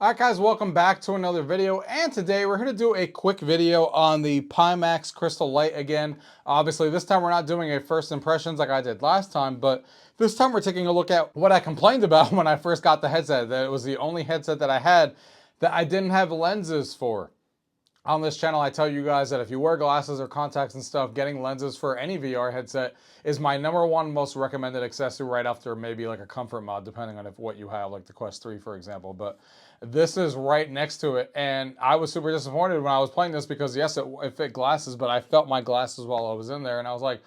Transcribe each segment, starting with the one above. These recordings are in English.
Alright guys, welcome back to another video, and today we're going to do a quick video on the Pimax Crystal Light again. Obviously this time we're not doing a first impressions like I did last time, but this time we're taking a look at what I complained about when I first got the headset, that it was the only headset that I had that I didn't have lenses for. On this channel, I tell you guys that if you wear glasses or contacts and stuff, getting lenses for any VR headset is my #1 most recommended accessory, right after maybe like a comfort mod, depending on what you have, like the Quest 3, for example. But this is right next to it, and I was super disappointed when I was playing this because, yes, it fit glasses, but I felt my glasses while I was in there, and I was like,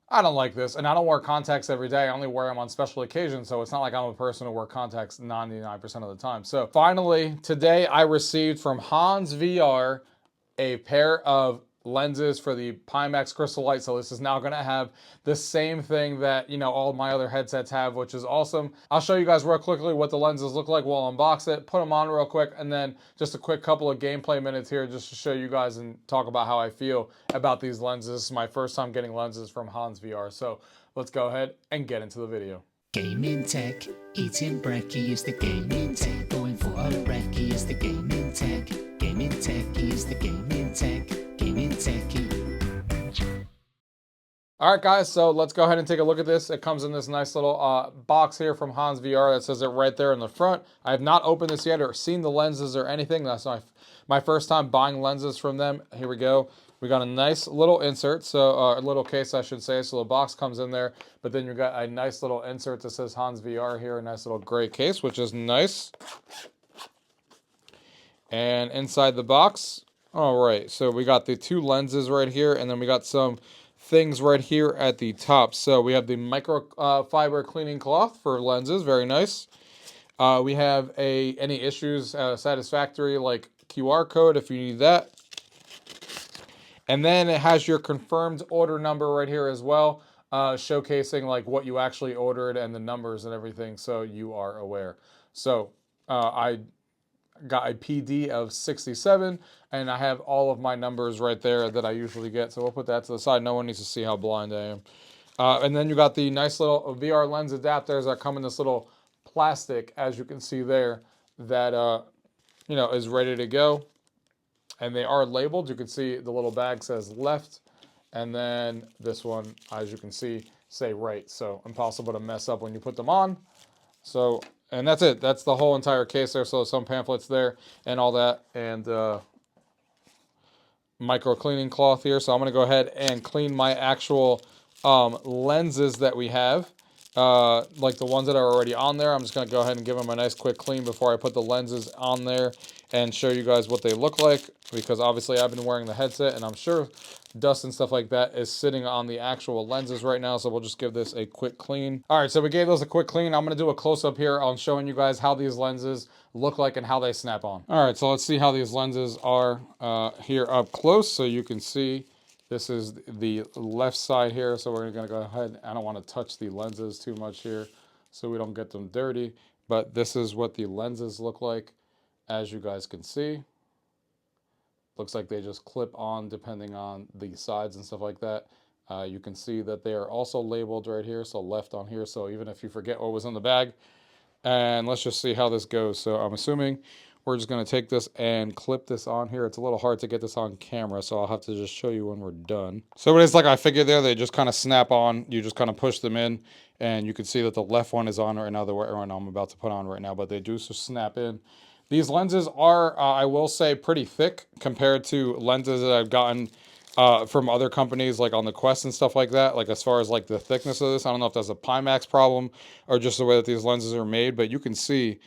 I don't like this. And I don't wear contacts every day. I only wear them on special occasions. So it's not like I'm a person who wear contacts 99% of the time. So finally, today I received from HonsVR a pair of lenses for the Pimax Crystal Light. So this is now going to have the same thing that, all my other headsets have, which is awesome. I'll show you guys real quickly what the lenses look like. We'll unbox it, put them on real quick, and then just a quick couple of gameplay minutes here just to show you guys and talk about how I feel about these lenses. This is my first time getting lenses from HonsVR. So let's go ahead and get into the video. Gaming tech, eating brekkie is the gaming tech. Going for a brekkie is the gaming tech. Gaming techie is the gaming tech. Gaming techie. All right, guys, so let's go ahead and take a look at this. It comes in this nice little box here from HonsVR that says it right there in the front. I have not opened this yet or seen the lenses or anything. That's my first time buying lenses from them. Here we go. We got a nice little insert, so a little case, I should say. So the box comes in there, but then you got a nice little insert that says HonsVR here, a nice little gray case, which is nice. And inside the box, all right, so we got the two lenses right here, and then we got some things right here at the top. So we have the microfiber cleaning cloth for lenses, very nice. We have any issues satisfactory, like QR code if you need that. And then it has your confirmed order number right here as well, showcasing like what you actually ordered and the numbers and everything, so you are aware. So I got a PD of 67, and I have all of my numbers right there that I usually get. So we'll put that to the side. No one needs to see how blind I am. And then you got the nice little VR lens adapters that come in this little plastic, as you can see there, that is ready to go. And they are labeled. You can see the little bag says left, and then this one, as you can see, say right. So impossible to mess up when you put them on. So, and that's it. That's the whole entire case there. So some pamphlets there and all that, and micro cleaning cloth here. So I'm going to go ahead and clean my actual lenses that we have. Like the ones that are already on there. I'm just going to go ahead and give them a nice quick clean before I put the lenses on there and show you guys what they look like, because obviously I've been wearing the headset and I'm sure dust and stuff like that is sitting on the actual lenses right now. So we'll just give this a quick clean. All right, so we gave those a quick clean. I'm going to do a close-up here on showing you guys how these lenses look like and how they snap on. All right, so let's see how these lenses are here up close, so you can see. This is the left side here, so we're going to go ahead. I don't want to touch the lenses too much here so we don't get them dirty, but this is what the lenses look like, as you guys can see. Looks like they just clip on depending on the sides and stuff like that. You can see that they are also labeled right here, so left on here, so even if you forget what was in the bag. And let's just see how this goes. So I'm assuming we're just going to take this and clip this on here. It's a little hard to get this on camera, so I'll have to just show you when we're done. So it is like I figured there. They just kind of snap on. You just kind of push them in, and you can see that the left one is on right now, the one I'm about to put on right now, but they do just snap in. These lenses are, I will say, pretty thick compared to lenses that I've gotten from other companies, like on the Quest and stuff like that. Like as far as like the thickness of this, I don't know if that's a Pimax problem or just the way that these lenses are made, but you can see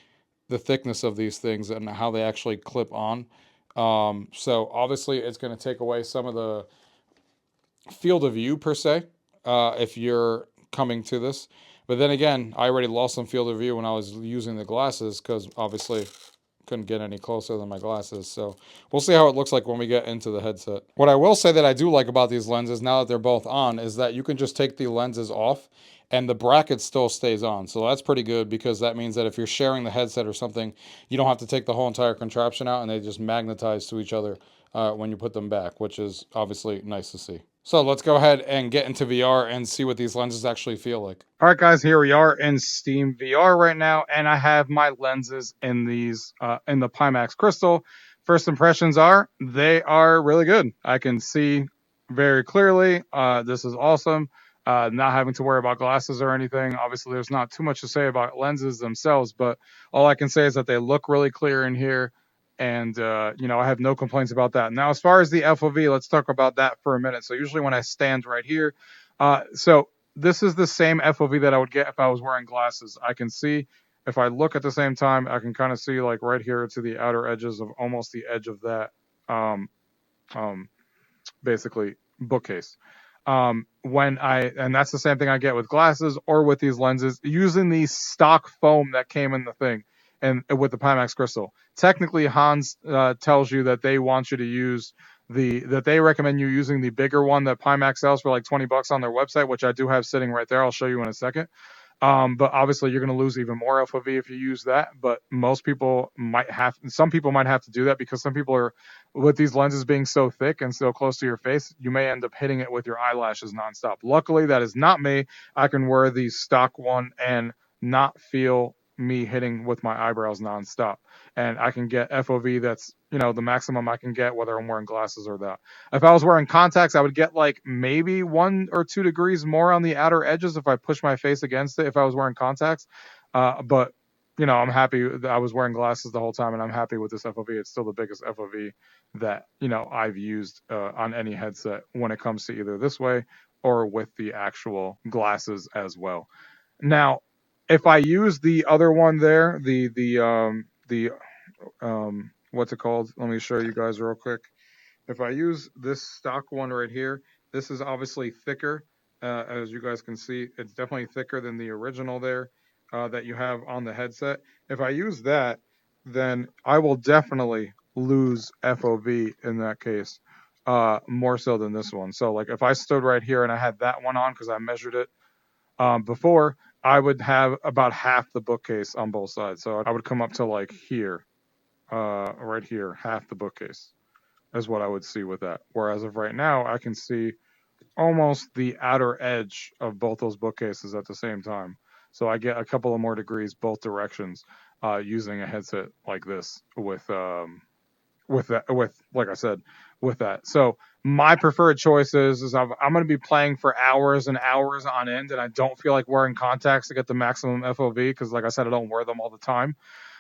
the thickness of these things and how they actually clip on. So obviously it's going to take away some of the field of view per se, if you're coming to this. But then again, I already lost some field of view when I was using the glasses, because obviously couldn't get any closer than my glasses. So we'll see how it looks like when we get into the headset. What I will say that I do like about these lenses, now that they're both on, is that you can just take the lenses off and the bracket still stays on. So that's pretty good, because that means that if you're sharing the headset or something, you don't have to take the whole entire contraption out, and they just magnetize to each other when you put them back, which is obviously nice to see. So let's go ahead and get into VR and see what these lenses actually feel like. All right, guys, here we are in Steam VR right now, and I have my lenses in these in the Pimax Crystal. First impressions are they are really good. I can see very clearly. This is awesome. Not having to worry about glasses or anything. Obviously, there's not too much to say about lenses themselves, but all I can say is that they look really clear in here. And I have no complaints about that. Now, as far as the FOV, let's talk about that for a minute. So usually when I stand right here, so this is the same FOV that I would get if I was wearing glasses. I can see if I look at the same time, I can kind of see like right here to the outer edges of almost the edge of that um, um, basically bookcase. And that's the same thing I get with glasses or with these lenses using the stock foam that came in the thing and with the Pimax crystal. Technically, Hans tells you that they want you to use that they recommend you using the bigger one that Pimax sells for like $20 on their website, which I do have sitting right there. I'll show you in a second. But obviously you're going to lose even more FOV if you use that. But some people might have to do that because some people are, with these lenses being so thick and so close to your face, you may end up hitting it with your eyelashes nonstop. Luckily, that is not me. I can wear the stock one and not feel me hitting with my eyebrows nonstop. And I can get FOV that's, the maximum I can get whether I'm wearing glasses or that. If I was wearing contacts, I would get like maybe 1 or 2 degrees more on the outer edges if I push my face against it if I was wearing contacts. But I'm happy that I was wearing glasses the whole time, and I'm happy with this FOV. It's still the biggest FOV that I've used on any headset when it comes to either this way or with the actual glasses as well. Now, if I use the other one there, the what's it called? Let me show you guys real quick. If I use this stock one right here, this is obviously thicker. As you guys can see, it's definitely thicker than the original there that you have on the headset. If I use that, then I will definitely lose FOV in that case, more so than this one. So like if I stood right here and I had that one on because I measured it before, I would have about half the bookcase on both sides. So I would come up to like here, right here, half the bookcase is what I would see with that. Whereas of right now, I can see almost the outer edge of both those bookcases at the same time. So I get a couple of more degrees both directions using a headset like this with that with like I said with that. So my preferred choice is I'm going to be playing for hours and hours on end, and I don't feel like wearing contacts to get the maximum FOV because, like I said, I don't wear them all the time.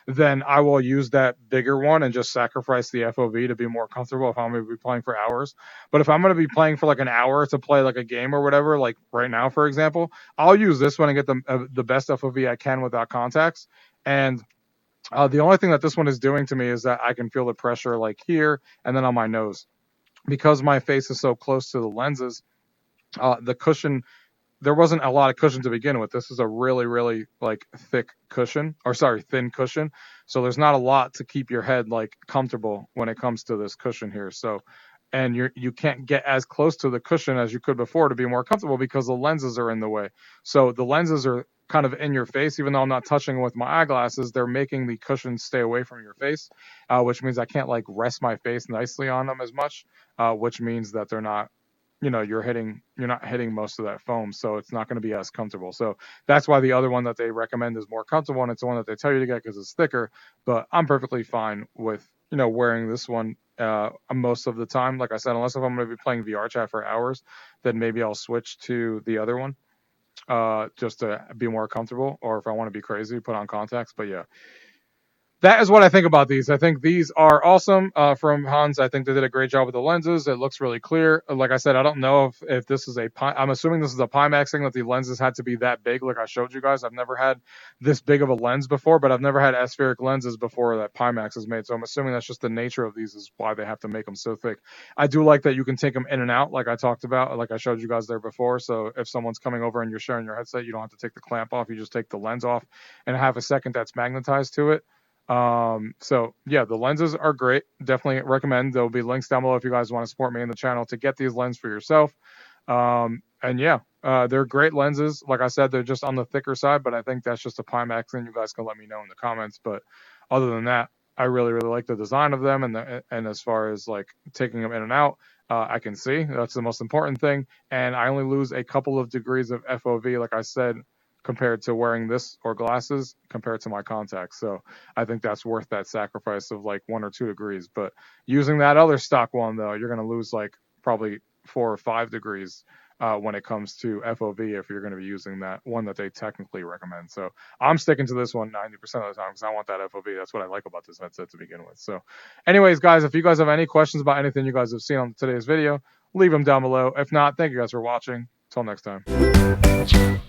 Then I will use that bigger one and just sacrifice the FOV to be more comfortable if I'm going to be playing for hours. But if I'm going to be playing for like an hour to play like a game or whatever, like right now, for example, I'll use this one and get the best FOV I can without contacts. And the only thing that this one is doing to me is that I can feel the pressure like here and then on my nose. Because my face is so close to the lenses, the cushion, there wasn't a lot of cushion to begin with. This is a really, really like thin cushion. So there's not a lot to keep your head like comfortable when it comes to this cushion here. So, and you can't get as close to the cushion as you could before to be more comfortable because the lenses are in the way. So the lenses are kind of in your face, even though I'm not touching with my eyeglasses, they're making the cushion stay away from your face, which means I can't like rest my face nicely on them as much, which means that they're not you're not hitting most of that foam, so it's not going to be as comfortable. So that's why the other one that they recommend is more comfortable, and it's the one that they tell you to get because it's thicker. But I'm perfectly fine with wearing this one most of the time. Like I said, unless if I'm going to be playing VR chat for hours, then maybe I'll switch to the other one just to be more comfortable, or if I want to be crazy, put on contacts. But yeah, that is what I think about these. I think these are awesome from Hans. I think they did a great job with the lenses. It looks really clear. Like I said, I don't know if this is I'm assuming this is a Pimax thing that the lenses had to be that big. Like I showed you guys, I've never had this big of a lens before, but I've never had aspheric lenses before that Pimax has made. So I'm assuming that's just the nature of these is why they have to make them so thick. I do like that you can take them in and out, like I talked about, like I showed you guys there before. So if someone's coming over and you're sharing your headset, you don't have to take the clamp off. You just take the lens off and have a second that's magnetized to it. So yeah, the lenses are great. Definitely recommend. There'll be links down below if you guys want to support me in the channel to get these lenses for yourself. And yeah, they're great lenses. Like I said, they're just on the thicker side, but I think that's just a Pimax thing. You guys can let me know in the comments. But other than that, I really like the design of them, and as far as like taking them in and out, I can see that's the most important thing. And I only lose a couple of degrees of FOV, like I said, compared to wearing this or glasses compared to my contacts. So I think that's worth that sacrifice of like 1 or 2 degrees. But using that other stock one though, you're gonna lose like probably 4 or 5 degrees when it comes to FOV if you're going to be using that one that they technically recommend. So I'm sticking to this one 90% of the time because I want that FOV. That's what I like about this headset to begin with. So anyways, guys, if you guys have any questions about anything you guys have seen on today's video, leave them down below. If not, thank you guys for watching. Until next time.